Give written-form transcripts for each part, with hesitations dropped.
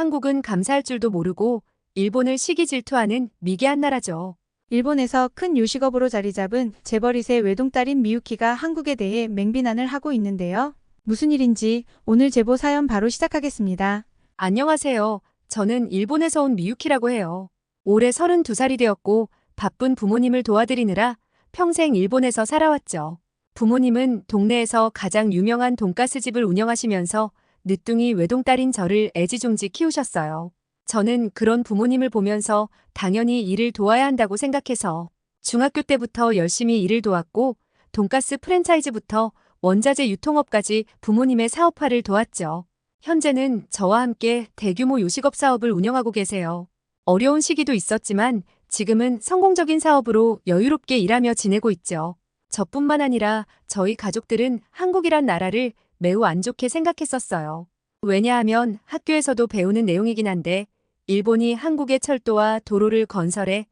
한국은 감사할 줄도 모르고 일본을 시기 질투하는 미개한 나라죠. 일본에서 큰 요식업으로 자리 잡은 재벌2세 외동딸인 미유키가 한국에 대해 맹비난을 하고 있는데요. 무슨 일인지 오늘 제보 사연 바로 시작하겠습니다. 안녕하세요. 저는 일본에서 온 미유키라고 해요. 올해 32살이 되었고 바쁜 부모님을 도와드리느라 평생 일본에서 살아왔죠. 부모님은 동네에서 가장 유명한 돈가스 집을 운영하시면서 늦둥이 외동딸인 저를 애지중지 키우셨어요. 저는 그런 부모님을 보면서 당연히 일을 도와야 한다고 생각해서 중학교 때부터 열심히 일을 도왔고 돈가스 프랜차이즈부터 원자재 유통업까지 부모님의 사업화를 도왔죠. 현재는 저와 함께 대규모 요식업 사업을 운영하고 계세요. 어려운 시기도 있었지만 지금은 성공적인 사업으로 여유롭게 일하며 지내고 있죠. 저뿐만 아니라 저희 가족들은 한국이란 나라를 매우 안 좋게 생각했었어요. 왜냐하면 학교에서도 배우는 내용이긴 한데 일본이 한국의 철도와 도로를 건설해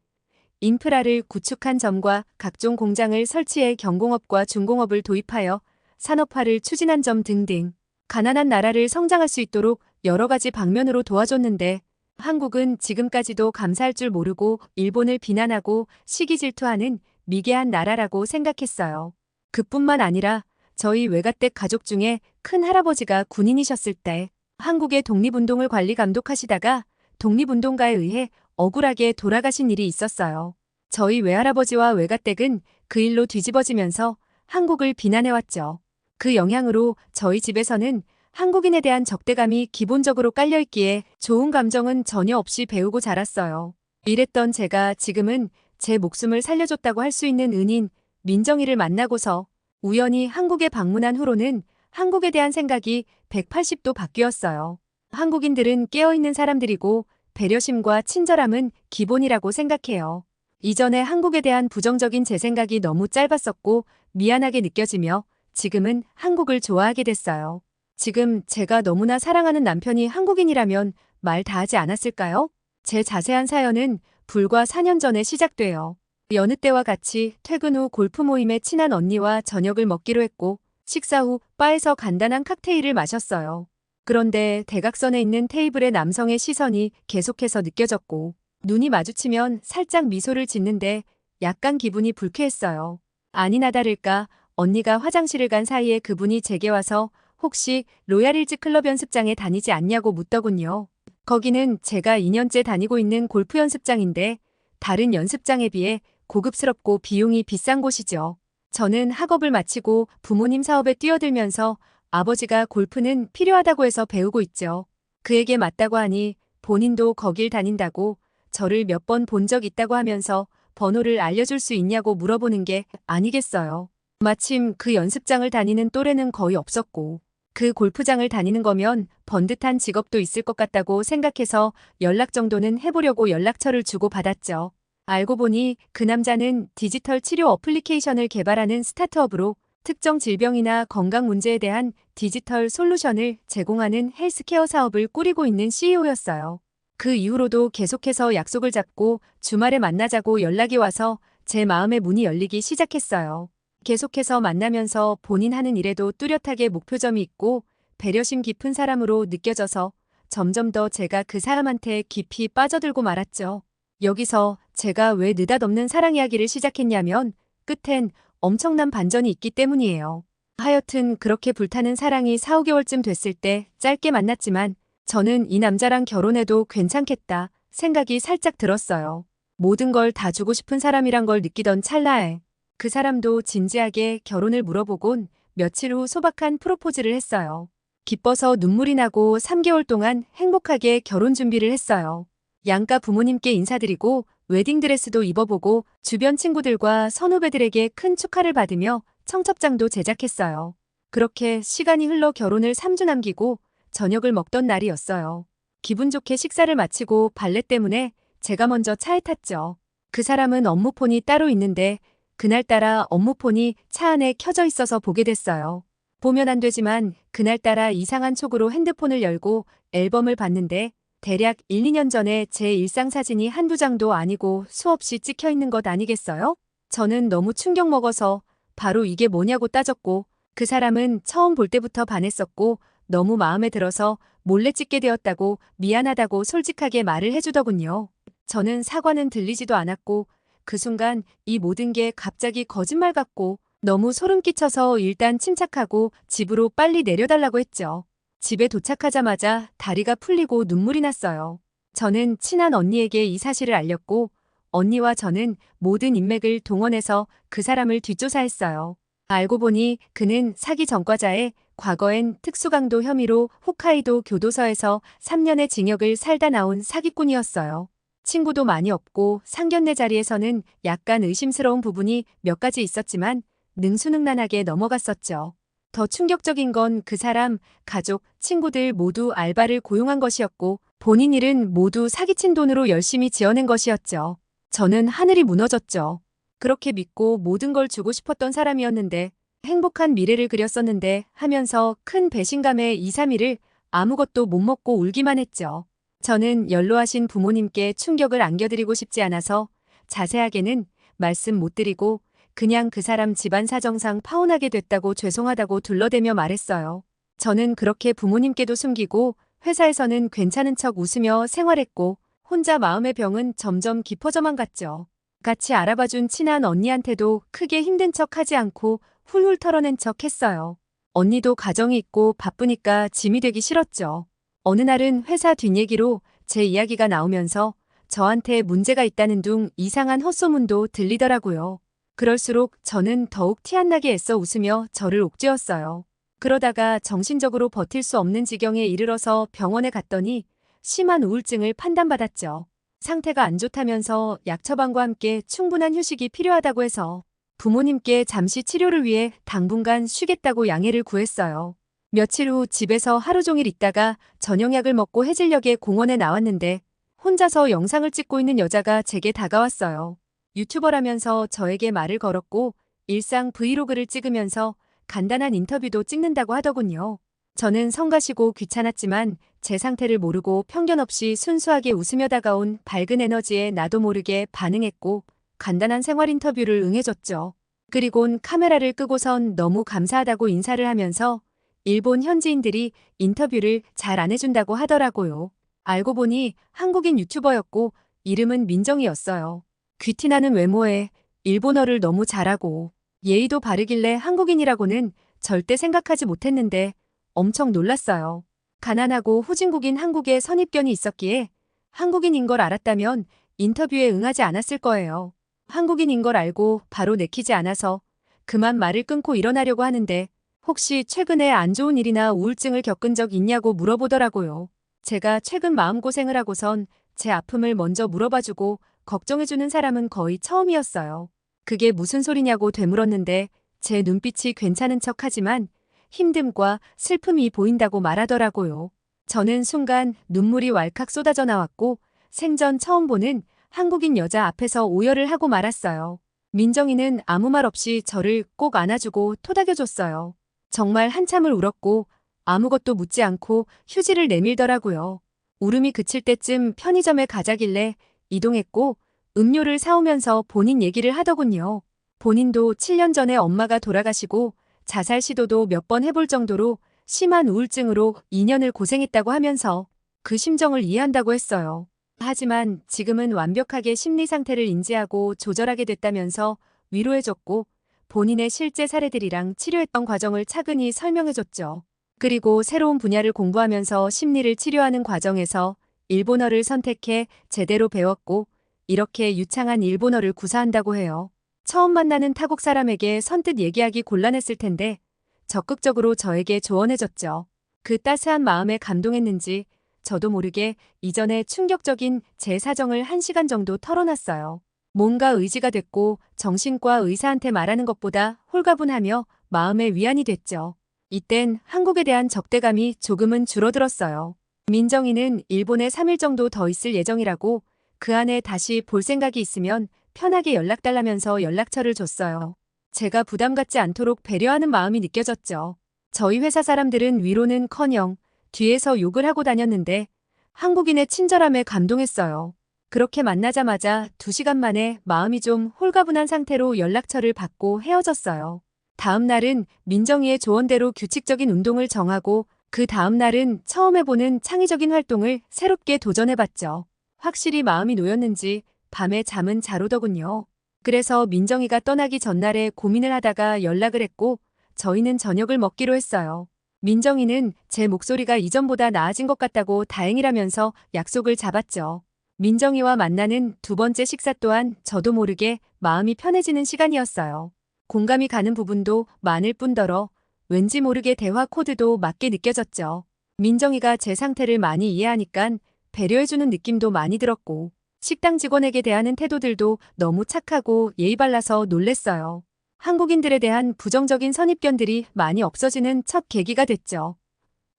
인프라를 구축한 점과 각종 공장을 설치해 경공업과 중공업을 도입하여 산업화를 추진한 점 등등 가난한 나라를 성장할 수 있도록 여러 가지 방면으로 도와줬는데 한국은 지금까지도 감사할 줄 모르고 일본을 비난하고 시기 질투하는 미개한 나라라고 생각했어요. 그뿐만 아니라 저희 외가댁 가족 중에 큰 할아버지가 군인이셨을 때 한국의 독립운동을 관리 감독하시다가 독립운동가에 의해 억울하게 돌아가신 일이 있었어요. 저희 외할아버지와 외가댁은 그 일로 뒤집어지면서 한국을 비난해왔죠. 그 영향으로 저희 집에서는 한국인에 대한 적대감이 기본적으로 깔려있기에 좋은 감정은 전혀 없이 배우고 자랐어요. 이랬던 제가 지금은 제 목숨을 살려줬다고 할 수 있는 은인 민정이를 만나고서 우연히 한국에 방문한 후로는 한국에 대한 생각이 180도 바뀌었어요. 한국인들은 깨어있는 사람들이고 배려심과 친절함은 기본이라고 생각해요. 이전에 한국에 대한 부정적인 제 생각이 너무 짧았었고 미안하게 느껴지며 지금은 한국을 좋아하게 됐어요. 지금 제가 너무나 사랑하는 남편이 한국인이라면 말 다 하지 않았을까요? 제 자세한 사연은 불과 4년 전에 시작돼요. 여느 때와 같이 퇴근 후 골프 모임에 친한 언니와 저녁을 먹기로 했고 식사 후 바에서 간단한 칵테일을 마셨어요. 그런데 대각선에 있는 테이블의 남성의 시선이 계속해서 느껴졌고 눈이 마주치면 살짝 미소를 짓는데 약간 기분이 불쾌했어요. 아니나 다를까 언니가 화장실을 간 사이에 그분이 제게 와서 혹시 로얄힐즈 클럽 연습장에 다니지 않냐고 묻더군요. 거기는 제가 2년째 다니고 있는 골프 연습장인데 다른 연습장에 비해 고급스럽고 비용이 비싼 곳이죠. 저는 학업을 마치고 부모님 사업에 뛰어들면서 아버지가 골프는 필요하다고 해서 배우고 있죠. 그에게 맞다고 하니 본인도 거길 다닌다고 저를 몇 번 본 적 있다고 하면서 번호를 알려줄 수 있냐고 물어보는 게 아니겠어요. 마침 그 연습장을 다니는 또래는 거의 없었고 그 골프장을 다니는 거면 번듯한 직업도 있을 것 같다고 생각해서 연락 정도는 해보려고 연락처를 주고 받았죠. 알고 보니 그 남자는 디지털 치료 어플리케이션을 개발하는 스타트업으로 특정 질병이나 건강 문제에 대한 디지털 솔루션을 제공하는 헬스케어 사업을 꾸리고 있는 CEO였어요. 그 이후로도 계속해서 약속을 잡고 주말에 만나자고 연락이 와서 제 마음의 문이 열리기 시작했어요. 계속해서 만나면서 본인 하는 일에도 뚜렷하게 목표점이 있고 배려심 깊은 사람으로 느껴져서 점점 더 제가 그 사람한테 깊이 빠져들고 말았죠. 여기서 제가 왜 느닷없는 사랑 이야기를 시작했냐면 끝엔 엄청난 반전이 있기 때문이에요. 하여튼 그렇게 불타는 사랑이 4, 5개월쯤 됐을 때 짧게 만났지만 저는 이 남자랑 결혼해도 괜찮겠다 생각이 살짝 들었어요. 모든 걸 다 주고 싶은 사람이란 걸 느끼던 찰나에 그 사람도 진지하게 결혼을 물어보곤 며칠 후 소박한 프로포즈를 했어요. 기뻐서 눈물이 나고 3개월 동안 행복하게 결혼 준비를 했어요. 양가 부모님께 인사드리고 웨딩드레스도 입어보고 주변 친구들과 선후배들에게 큰 축하를 받으며 청첩장도 제작했어요. 그렇게 시간이 흘러 결혼을 3주 남기고 저녁을 먹던 날이었어요. 기분 좋게 식사를 마치고 발레 때문에 제가 먼저 차에 탔죠. 그 사람은 업무폰이 따로 있는데 그날따라 업무폰이 차 안에 켜져 있어서 보게 됐어요. 보면 안 되지만 그날따라 이상한 촉으로 핸드폰을 열고 앨범을 봤는데 대략 1, 2년 전에 제 일상사진이 한두 장도 아니고 수없이 찍혀 있는 것 아니겠어요? 저는 너무 충격 먹어서 바로 이게 뭐냐고 따졌고 그 사람은 처음 볼 때부터 반했었고 너무 마음에 들어서 몰래 찍게 되었다고 미안하다고 솔직하게 말을 해주더군요. 저는 사과는 들리지도 않았고 그 순간 이 모든 게 갑자기 거짓말 같고 너무 소름 끼쳐서 일단 침착하고 집으로 빨리 내려달라고 했죠. 집에 도착하자마자 다리가 풀리고 눈물이 났어요. 저는 친한 언니에게 이 사실을 알렸고 언니와 저는 모든 인맥을 동원해서 그 사람을 뒷조사했어요. 알고 보니 그는 사기 전과자에 과거엔 특수강도 혐의로 홋카이도 교도소에서 3년의 징역을 살다 나온 사기꾼이었어요. 친구도 많이 없고 상견례 자리에서는 약간 의심스러운 부분이 몇 가지 있었지만 능수능란하게 넘어갔었죠. 더 충격적인 건 그 사람, 가족, 친구들 모두 알바를 고용한 것이었고 본인 일은 모두 사기친 돈으로 열심히 지어낸 것이었죠. 저는 하늘이 무너졌죠. 그렇게 믿고 모든 걸 주고 싶었던 사람이었는데 행복한 미래를 그렸었는데 하면서 큰 배신감에 2, 3일을 아무것도 못 먹고 울기만 했죠. 저는 연로하신 부모님께 충격을 안겨드리고 싶지 않아서 자세하게는 말씀 못 드리고 그냥 그 사람 집안 사정상 파혼하게 됐다고 죄송하다고 둘러대며 말했어요. 저는 그렇게 부모님께도 숨기고 회사에서는 괜찮은 척 웃으며 생활했고 혼자 마음의 병은 점점 깊어져만 갔죠. 같이 알아봐준 친한 언니한테도 크게 힘든 척 하지 않고 훌훌 털어낸 척 했어요. 언니도 가정이 있고 바쁘니까 짐이 되기 싫었죠. 어느 날은 회사 뒷얘기로 제 이야기가 나오면서 저한테 문제가 있다는 둥 이상한 헛소문도 들리더라고요. 그럴수록 저는 더욱 티 안 나게 애써 웃으며 저를 옥죄었어요. 그러다가 정신적으로 버틸 수 없는 지경에 이르러서 병원에 갔더니 심한 우울증을 판단받았죠. 상태가 안 좋다면서 약 처방과 함께 충분한 휴식이 필요하다고 해서 부모님께 잠시 치료를 위해 당분간 쉬겠다고 양해를 구했어요. 며칠 후 집에서 하루 종일 있다가 저녁약을 먹고 해질녘에 공원에 나왔는데 혼자서 영상을 찍고 있는 여자가 제게 다가왔어요. 유튜버라면서 저에게 말을 걸었고 일상 브이로그를 찍으면서 간단한 인터뷰도 찍는다고 하더군요. 저는 성가시고 귀찮았지만 제 상태를 모르고 편견 없이 순수하게 웃으며 다가온 밝은 에너지에 나도 모르게 반응했고 간단한 생활 인터뷰를 응해줬죠. 그리곤 카메라를 끄고선 너무 감사하다고 인사를 하면서 일본 현지인들이 인터뷰를 잘 안 해준다고 하더라고요. 알고 보니 한국인 유튜버였고 이름은 민정이었어요. 귀티나는 외모에 일본어를 너무 잘하고 예의도 바르길래 한국인이라고는 절대 생각하지 못했는데 엄청 놀랐어요. 가난하고 후진국인 한국에 선입견이 있었기에 한국인인 걸 알았다면 인터뷰에 응하지 않았을 거예요. 한국인인 걸 알고 바로 내키지 않아서 그만 말을 끊고 일어나려고 하는데 혹시 최근에 안 좋은 일이나 우울증을 겪은 적 있냐고 물어보더라고요. 제가 최근 마음고생을 하고선 제 아픔을 먼저 물어봐주고 걱정해주는 사람은 거의 처음이었어요. 그게 무슨 소리냐고 되물었는데 제 눈빛이 괜찮은 척하지만 힘듦과 슬픔이 보인다고 말하더라고요. 저는 순간 눈물이 왈칵 쏟아져 나왔고 생전 처음 보는 한국인 여자 앞에서 오열을 하고 말았어요. 민정이는 아무 말 없이 저를 꼭 안아주고 토닥여줬어요. 정말 한참을 울었고 아무것도 묻지 않고 휴지를 내밀더라고요. 울음이 그칠 때쯤 편의점에 가자길래 이동했고 음료를 사오면서 본인 얘기를 하더군요. 본인도 7년 전에 엄마가 돌아가시고 자살 시도도 몇 번 해볼 정도로 심한 우울증으로 2년을 고생했다고 하면서 그 심정을 이해한다고 했어요. 하지만 지금은 완벽하게 심리 상태를 인지하고 조절하게 됐다면서 위로해줬고 본인의 실제 사례들이랑 치료했던 과정을 차근히 설명해줬죠. 그리고 새로운 분야를 공부하면서 심리를 치료하는 과정에서 일본어를 선택해 제대로 배웠고 이렇게 유창한 일본어를 구사한다고 해요. 처음 만나는 타국 사람에게 선뜻 얘기하기 곤란했을 텐데 적극적으로 저에게 조언해줬죠. 그 따스한 마음에 감동했는지 저도 모르게 이전에 충격적인 제 사정을 1시간 정도 털어놨어요. 뭔가 의지가 됐고 정신과 의사한테 말하는 것보다 홀가분하며 마음의 위안이 됐죠. 이땐 한국에 대한 적대감이 조금은 줄어들었어요. 민정이는 일본에 3일 정도 더 있을 예정이라고 그 안에 다시 볼 생각이 있으면 편하게 연락달라면서 연락처를 줬어요. 제가 부담 갖지 않도록 배려하는 마음이 느껴졌죠. 저희 회사 사람들은 위로는커녕 뒤에서 욕을 하고 다녔는데 한국인의 친절함에 감동했어요. 그렇게 만나자마자 2시간 만에 마음이 좀 홀가분한 상태로 연락처를 받고 헤어졌어요. 다음 날은 민정이의 조언대로 규칙적인 운동을 정하고 그 다음 날은 처음 해보는 창의적인 활동을 새롭게 도전해봤죠. 확실히 마음이 놓였는지 밤에 잠은 잘 오더군요. 그래서 민정이가 떠나기 전날에 고민을 하다가 연락을 했고 저희는 저녁을 먹기로 했어요. 민정이는 제 목소리가 이전보다 나아진 것 같다고 다행이라면서 약속을 잡았죠. 민정이와 만나는 두 번째 식사 또한 저도 모르게 마음이 편해지는 시간이었어요. 공감이 가는 부분도 많을 뿐더러 왠지 모르게 대화 코드도 맞게 느껴졌죠. 민정이가 제 상태를 많이 이해하니깐 배려해주는 느낌도 많이 들었고 식당 직원에게 대하는 태도들도 너무 착하고 예의 발라서 놀랬어요. 한국인들에 대한 부정적인 선입견들이 많이 없어지는 첫 계기가 됐죠.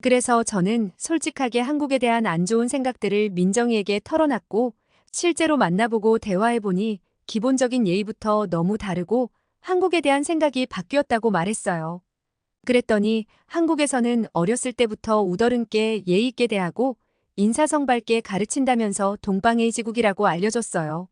그래서 저는 솔직하게 한국에 대한 안 좋은 생각들을 민정이에게 털어놨고 실제로 만나보고 대화해보니 기본적인 예의부터 너무 다르고 한국에 대한 생각이 바뀌었다고 말했어요. 그랬더니 한국에서는 어렸을 때부터 우더른께 예의 있게 대하고 인사성밟게 가르친다면서 동방예의지국이라고 알려줬어요.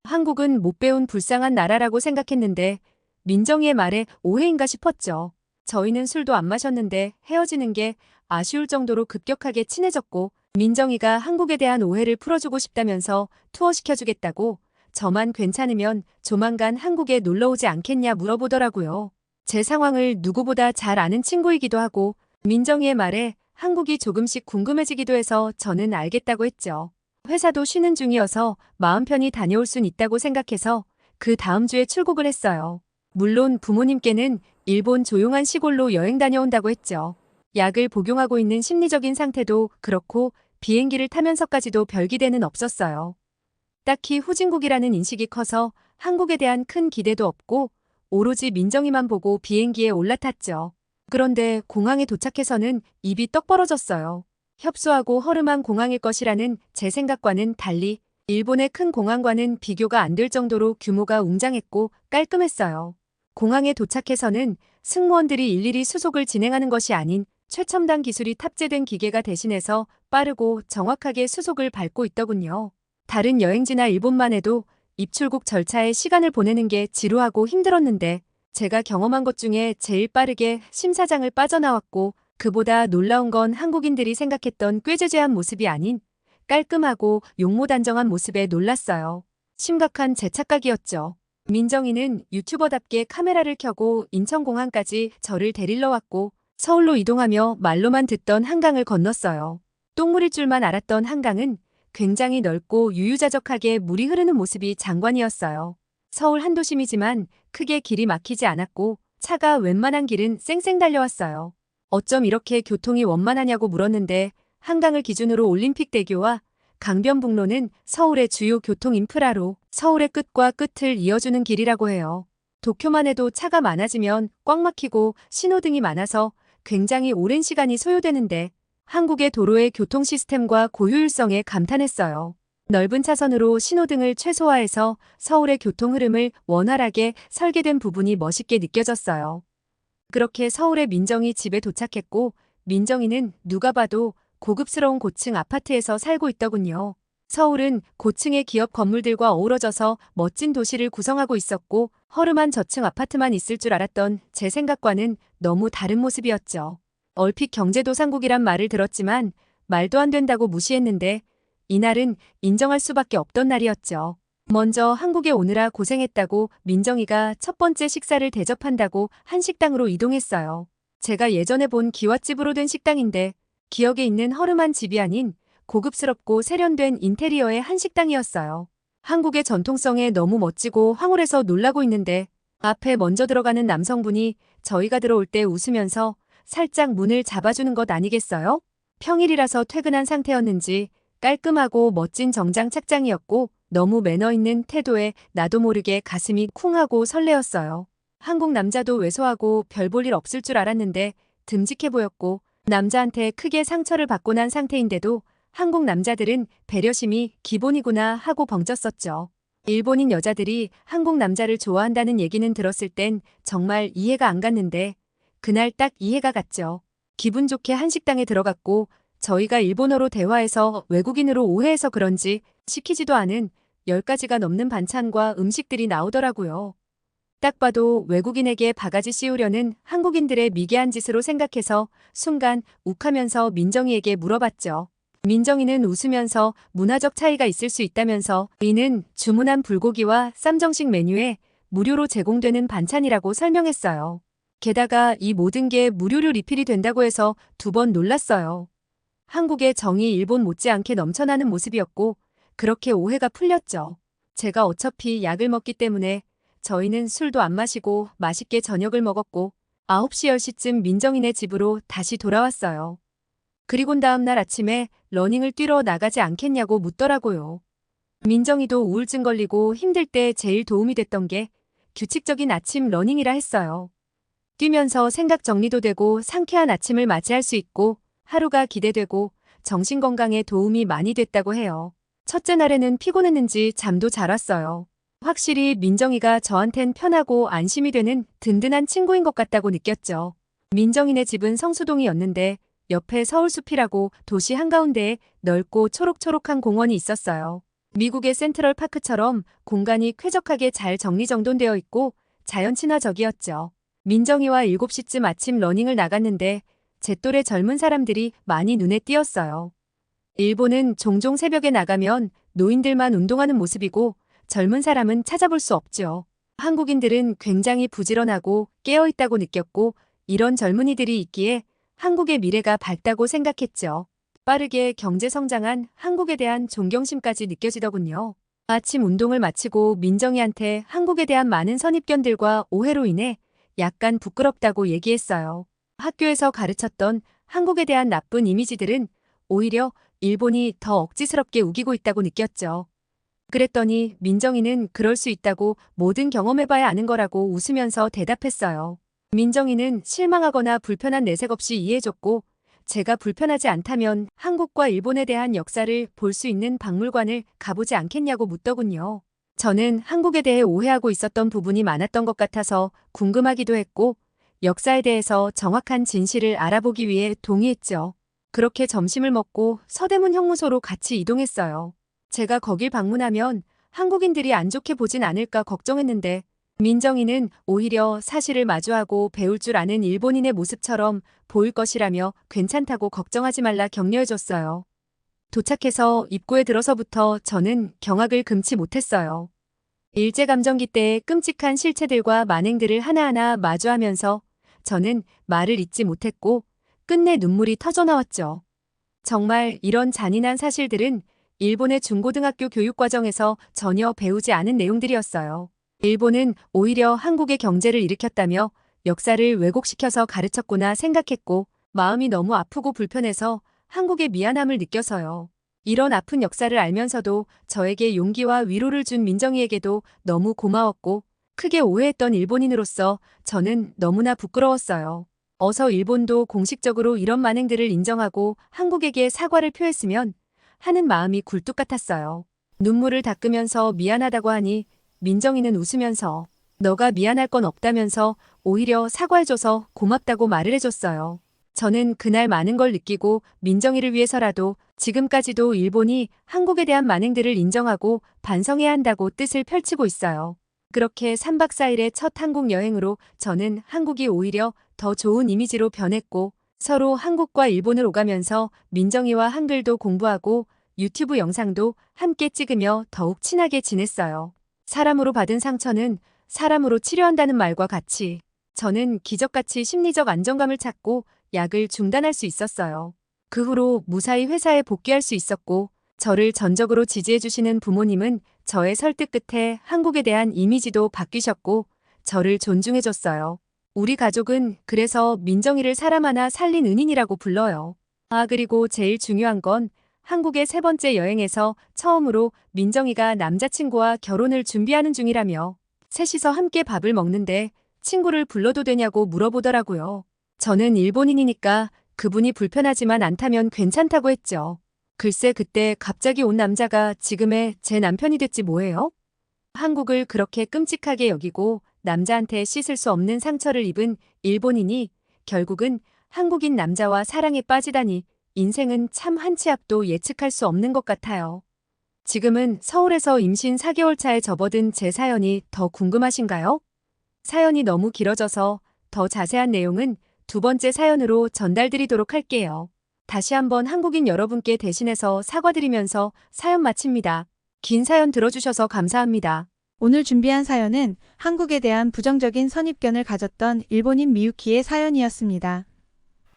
한국은 못 배운 불쌍한 나라라고 생각했는데 민정이의 말에 오해인가 싶었죠. 저희는 술도 안 마셨는데 헤어지는 게 아쉬울 정도로 급격하게 친해졌고 민정이가 한국에 대한 오해를 풀어주고 싶다면서 투어시켜주겠다고 저만 괜찮으면 조만간 한국에 놀러오지 않겠냐 물어보더라고요. 제 상황을 누구보다 잘 아는 친구이기도 하고 민정이의 말에 한국이 조금씩 궁금해지기도 해서 저는 알겠다고 했죠. 회사도 쉬는 중이어서 마음 편히 다녀올 순 있다고 생각해서 그 다음 주에 출국을 했어요. 물론 부모님께는 일본 조용한 시골로 여행 다녀온다고 했죠. 약을 복용하고 있는 심리적인 상태도 그렇고 비행기를 타면서까지도 별 기대는 없었어요. 딱히 후진국이라는 인식이 커서 한국에 대한 큰 기대도 없고 오로지 민정이만 보고 비행기에 올라탔죠. 그런데 공항에 도착해서는 입이 떡 벌어졌어요. 협소하고 허름한 공항일 것이라는 제 생각과는 달리 일본의 큰 공항과는 비교가 안 될 정도로 규모가 웅장했고 깔끔했어요. 공항에 도착해서는 승무원들이 일일이 수속을 진행하는 것이 아닌 최첨단 기술이 탑재된 기계가 대신해서 빠르고 정확하게 수속을 밟고 있더군요. 다른 여행지나 일본만 해도 입출국 절차에 시간을 보내는 게 지루하고 힘들었는데 제가 경험한 것 중에 제일 빠르게 심사장을 빠져나왔고 그보다 놀라운 건 한국인들이 생각했던 꾀죄죄한 모습이 아닌 깔끔하고 용모단정한 모습에 놀랐어요. 심각한 제 착각이었죠. 민정이는 유튜버답게 카메라를 켜고 인천공항까지 저를 데리러 왔고 서울로 이동하며 말로만 듣던 한강을 건넜어요. 똥물일 줄만 알았던 한강은 굉장히 넓고 유유자적하게 물이 흐르는 모습이 장관이었어요. 서울 한 도심이지만 크게 길이 막히지 않았고 차가 웬만한 길은 쌩쌩 달려왔어요. 어쩜 이렇게 교통이 원만하냐고 물었는데 한강을 기준으로 올림픽대교와 강변북로는 서울의 주요 교통 인프라로 서울의 끝과 끝을 이어주는 길이라고 해요. 도쿄만 해도 차가 많아지면 꽉 막히고 신호등이 많아서 굉장히 오랜 시간이 소요되는데 한국의 도로의 교통 시스템과 고효율성에 감탄했어요. 넓은 차선으로 신호등을 최소화해서 서울의 교통 흐름을 원활하게 설계된 부분이 멋있게 느껴졌어요. 그렇게 서울의 민정이 집에 도착했고 민정이는 누가 봐도 고급스러운 고층 아파트에서 살고 있더군요. 서울은 고층의 기업 건물들과 어우러져서 멋진 도시를 구성하고 있었고 허름한 저층 아파트만 있을 줄 알았던 제 생각과는 너무 다른 모습이었죠. 얼핏 경제도상국이란 말을 들었지만 말도 안 된다고 무시했는데 이날은 인정할 수밖에 없던 날이었죠. 먼저 한국에 오느라 고생했다고 민정이가 첫 번째 식사를 대접한다고 한식당으로 이동했어요. 제가 예전에 본 기와집으로 된 식당인데 기억에 있는 허름한 집이 아닌 고급스럽고 세련된 인테리어의 한식당이었어요. 한국의 전통성에 너무 멋지고 황홀해서 놀라고 있는데 앞에 먼저 들어가는 남성분이 저희가 들어올 때 웃으면서 살짝 문을 잡아주는 것 아니겠어요? 평일이라서 퇴근한 상태였는지 깔끔하고 멋진 정장 착장이었고 너무 매너 있는 태도에 나도 모르게 가슴이 쿵하고 설레었어요. 한국 남자도 왜소하고 별 볼 일 없을 줄 알았는데 듬직해 보였고 남자한테 크게 상처를 받고 난 상태인데도 한국 남자들은 배려심이 기본이구나 하고 벙쪘었죠. 일본인 여자들이 한국 남자를 좋아한다는 얘기는 들었을 땐 정말 이해가 안 갔는데 그날 딱 이해가 갔죠. 기분 좋게 한식당에 들어갔고 저희가 일본어로 대화해서 외국인으로 오해해서 그런지 시키지도 않은 10가지가 넘는 반찬과 음식들이 나오더라고요. 딱 봐도 외국인에게 바가지 씌우려는 한국인들의 미개한 짓으로 생각해서 순간 욱하면서 민정이에게 물어봤죠. 민정이는 웃으면서 문화적 차이가 있을 수 있다면서 이는 주문한 불고기와 쌈정식 메뉴에 무료로 제공되는 반찬이라고 설명했어요. 게다가 이 모든 게 무료로 리필이 된다고 해서 2번 놀랐어요. 한국의 정이 일본 못지않게 넘쳐나는 모습이었고 그렇게 오해가 풀렸죠. 제가 어차피 약을 먹기 때문에 저희는 술도 안 마시고 맛있게 저녁을 먹었고 9시 10시쯤 민정이네 집으로 다시 돌아왔어요. 그리곤 다음날 아침에 러닝을 뛰러 나가지 않겠냐고 묻더라고요. 민정이도 우울증 걸리고 힘들 때 제일 도움이 됐던 게 규칙적인 아침 러닝이라 했어요. 뛰면서 생각 정리도 되고 상쾌한 아침을 맞이할 수 있고 하루가 기대되고 정신 건강에 도움이 많이 됐다고 해요. 첫째 날에는 피곤했는지 잠도 잘 왔어요. 확실히 민정이가 저한텐 편하고 안심이 되는 든든한 친구인 것 같다고 느꼈죠. 민정이네 집은 성수동이었는데 옆에 서울숲이라고 도시 한가운데에 넓고 초록초록한 공원이 있었어요. 미국의 센트럴파크처럼 공간이 쾌적하게 잘 정리정돈되어 있고 자연 친화적이었죠. 민정이와 7시쯤 아침 러닝을 나갔는데 제 또래 젊은 사람들이 많이 눈에 띄었어요. 일본은 종종 새벽에 나가면 노인들만 운동하는 모습이고 젊은 사람은 찾아볼 수 없죠. 한국인들은 굉장히 부지런하고 깨어있다고 느꼈고 이런 젊은이들이 있기에 한국의 미래가 밝다고 생각했죠. 빠르게 경제 성장한 한국에 대한 존경심까지 느껴지더군요. 아침 운동을 마치고 민정이한테 한국에 대한 많은 선입견들과 오해로 인해 약간 부끄럽다고 얘기했어요. 학교에서 가르쳤던 한국에 대한 나쁜 이미지들은 오히려 일본이 더 억지스럽게 우기고 있다고 느꼈죠. 그랬더니 민정이는 그럴 수 있다고 뭐든 경험해봐야 아는 거라고 웃으면서 대답했어요. 민정이는 실망하거나 불편한 내색 없이 이해해줬고 제가 불편하지 않다면 한국과 일본에 대한 역사를 볼 수 있는 박물관을 가보지 않겠냐고 묻더군요. 저는 한국에 대해 오해하고 있었던 부분이 많았던 것 같아서 궁금하기도 했고 역사에 대해서 정확한 진실을 알아보기 위해 동의했죠. 그렇게 점심을 먹고 서대문 형무소로 같이 이동했어요. 제가 거길 방문하면 한국인들이 안 좋게 보진 않을까 걱정했는데 민정이는 오히려 사실을 마주하고 배울 줄 아는 일본인의 모습처럼 보일 것이라며 괜찮다고 걱정하지 말라 격려해줬어요. 도착해서 입구에 들어서부터 저는 경악을 금치 못했어요. 일제감정기 때의 끔찍한 실체들과 만행들을 하나하나 마주하면서 저는 말을 잇지 못했고 끝내 눈물이 터져나왔죠. 정말 이런 잔인한 사실들은 일본의 중고등학교 교육과정에서 전혀 배우지 않은 내용들이었어요. 일본은 오히려 한국의 경제를 일으켰다며 역사를 왜곡시켜서 가르쳤구나 생각했고 마음이 너무 아프고 불편해서 한국의 미안함을 느껴서요. 이런 아픈 역사를 알면서도 저에게 용기와 위로를 준 민정이에게도 너무 고마웠고 크게 오해했던 일본인으로서 저는 너무나 부끄러웠어요. 어서 일본도 공식적으로 이런 만행들을 인정하고 한국에게 사과를 표했으면 하는 마음이 굴뚝 같았어요. 눈물을 닦으면서 미안하다고 하니 민정이는 웃으면서 너가 미안할 건 없다면서 오히려 사과해줘서 고맙다고 말을 해줬어요. 저는 그날 많은 걸 느끼고 민정이를 위해서라도 지금까지도 일본이 한국에 대한 만행들을 인정하고 반성해야 한다고 뜻을 펼치고 있어요. 그렇게 3박 4일의 첫 한국 여행으로 저는 한국이 오히려 더 좋은 이미지로 변했고 서로 한국과 일본을 오가면서 민정이와 한글도 공부하고 유튜브 영상도 함께 찍으며 더욱 친하게 지냈어요. 사람으로 받은 상처는 사람으로 치료한다는 말과 같이 저는 기적같이 심리적 안정감을 찾고 약을 중단할 수 있었어요. 그 후로 무사히 회사에 복귀할 수 있었고 저를 전적으로 지지해주시는 부모님은 저의 설득 끝에 한국에 대한 이미지도 바뀌셨고 저를 존중해줬어요. 우리 가족은 그래서 민정이를 사람 하나 살린 은인이라고 불러요. 그리고 제일 중요한 건 한국의 3번째 여행에서 처음으로 민정이가 남자친구와 결혼을 준비하는 중이라며 셋이서 함께 밥을 먹는데 친구를 불러도 되냐고 물어보더라고요. 저는 일본인이니까 그분이 불편하지만 않다면 괜찮다고 했죠. 글쎄 그때 갑자기 온 남자가 지금의 제 남편이 됐지 뭐예요? 한국을 그렇게 끔찍하게 여기고 남자한테 씻을 수 없는 상처를 입은 일본인이 결국은 한국인 남자와 사랑에 빠지다니 인생은 참 한 치 앞도 예측할 수 없는 것 같아요. 지금은 서울에서 임신 4개월 차에 접어든 제 사연이 더 궁금하신가요? 사연이 너무 길어져서 더 자세한 내용은 두 번째 사연으로 전달드리도록 할게요. 다시 한번 한국인 여러분께 대신해서 사과드리면서 사연 마칩니다. 긴 사연 들어주셔서 감사합니다. 오늘 준비한 사연은 한국에 대한 부정적인 선입견을 가졌던 일본인 미유키의 사연이었습니다.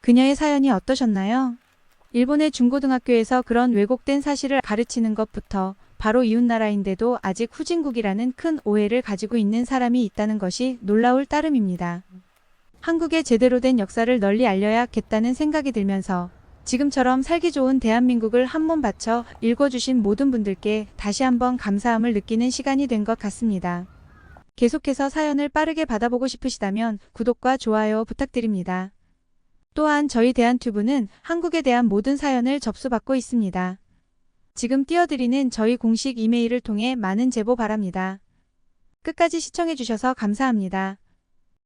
그녀의 사연이 어떠셨나요? 일본의 중고등학교에서 그런 왜곡된 사실을 가르치는 것부터 바로 이웃나라인데도 아직 후진국이라는 큰 오해를 가지고 있는 사람이 있다는 것이 놀라울 따름입니다. 한국의 제대로 된 역사를 널리 알려야겠다는 생각이 들면서 지금처럼 살기 좋은 대한민국을 한 몸 바쳐 읽어주신 모든 분들께 다시 한번 감사함을 느끼는 시간이 된 것 같습니다. 계속해서 사연을 빠르게 받아보고 싶으시다면 구독과 좋아요 부탁드립니다. 또한 저희 대한튜브는 한국에 대한 모든 사연을 접수받고 있습니다. 지금 띄워드리는 저희 공식 이메일을 통해 많은 제보 바랍니다. 끝까지 시청해주셔서 감사합니다.